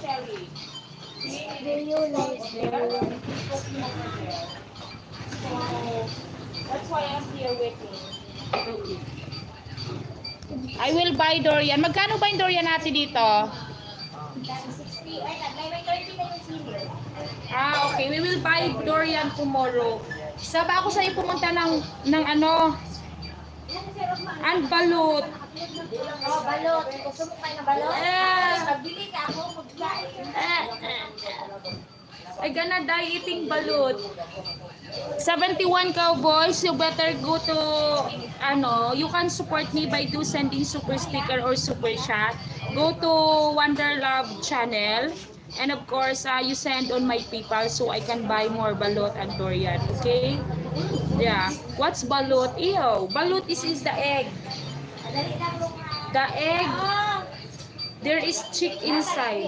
Cherry. Do you like durian? Cooking over there. So, that's why I'm here waiting. I will buy durian. Magkano ba yung durian natin dito? 60. Ay, may 30 na yung sili. Ah, okay. We will buy durian tomorrow. Saba ako sa'yo pumunta ng ano, ang balut. Oh, balot. Gusto mo kayo na balot? Eh. Magbili ka ako, magkain. I gonna die eating balut. 71 cowboys, you better go to, you can support me by sending super sticker or super chat. Go to Wonder Love channel. And of course, you send on my PayPal so I can buy more balut and durian. Okay? Yeah. What's balut? Ew. Balut is the egg. Dali lang mo nga. The egg. There is chick inside.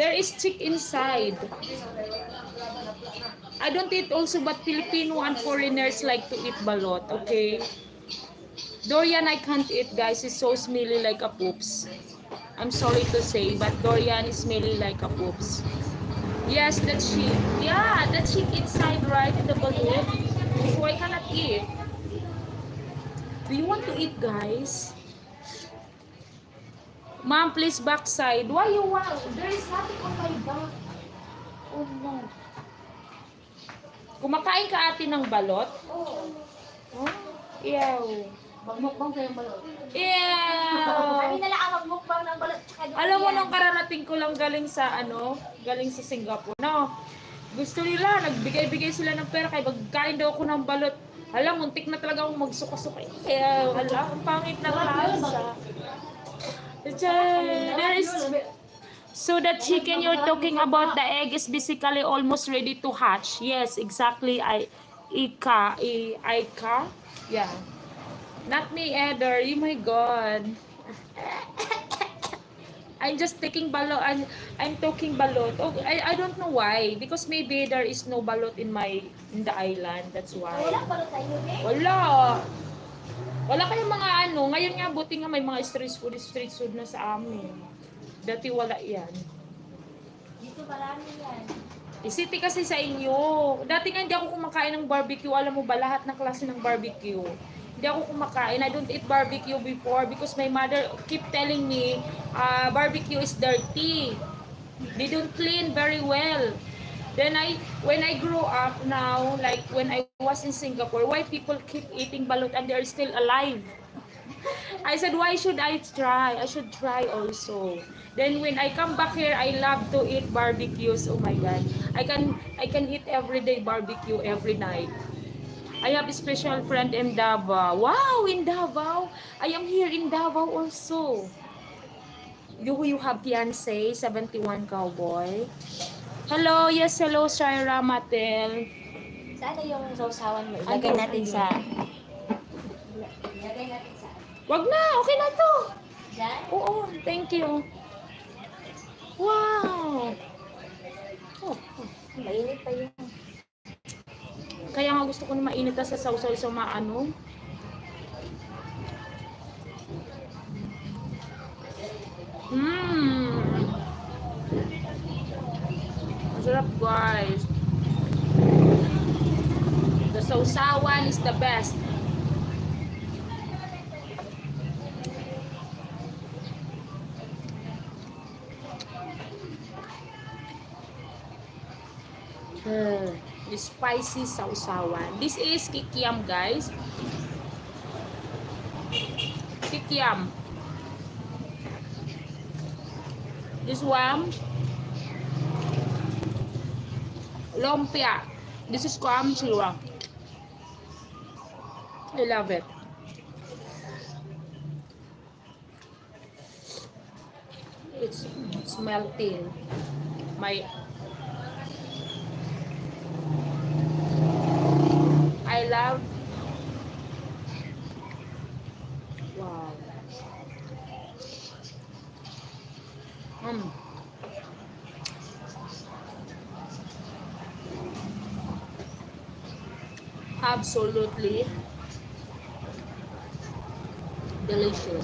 There is chick inside. I don't eat also, but Filipino and foreigners like to eat balot, okay? Durian I can't eat, guys. It's so smelly like a poops. I'm sorry to say, but durian is smelly like a poops. Yes, the chick. Yeah, the chick inside, right? The balot. So I cannot eat. Do you want to eat, guys? Mom, please backside. Why you want? There is nothing on my back. Oh no. Kumakain ka ate ng balot? Oo. Oh, ew. Magmukbang kayong balot. Ew. Kami na lang ang magmukbang ng balot. Alam mo nung kararating ko lang galing sa Singapore, no? Gusto nila, nagbigay-bigay sila ng pera kaya magkain daw ako ng balot. Alam, muntik na talaga akong magsuka-suka. Ew, alam, ang pangit ng lasa. There is... So the chicken you're talking about, the egg is basically almost ready to hatch. Yes, exactly. Ika. Yeah. Not me either. Oh my God. I'm just taking balot. I'm talking balot. Oh, I don't know why. Because maybe there is no balot in the island. That's why. Wala balot sa inyo, eh? Wala. Wala kayong mga Ngayon nga, buti nga may mga street food na sa amin. Dati wala yan. Dito marami yan. City kasi sa inyo. Dati nga hindi ako kumakain ng barbecue. Alam mo ba, lahat ng klase ng barbecue. Hindi ako kumakain. I don't eat barbecue before because my mother keep telling me, barbecue is dirty. They don't clean very well. Then when I grew up now, like when I was in Singapore, why people keep eating balut and they're still alive? I said, why should I try? I should try also. Then when I come back here, I love to eat barbecues. Oh my God. I can eat everyday barbecue every night. I have a special friend in Davao. Wow, in Davao. I am here in Davao also. You have fiancé, 71 cowboy. Hello, yes, hello, Shaira Matel. Sana yung sausawan mo. Ilagay natin sa... Ilagay natin sa... Wag na, okay na to. Diyan? Oo, thank you. Wow. Oh, Mainit pa yun. kaya nga gusto ko na mainit sa sausaw sa maano. Masarap, guys. The sausawan is the best. The spicy sausawan. This is kikiam, guys. Kikiam. This one, lumpia. This is kwam silwa. I love it. It's melting. I love. Wow. Absolutely delicious.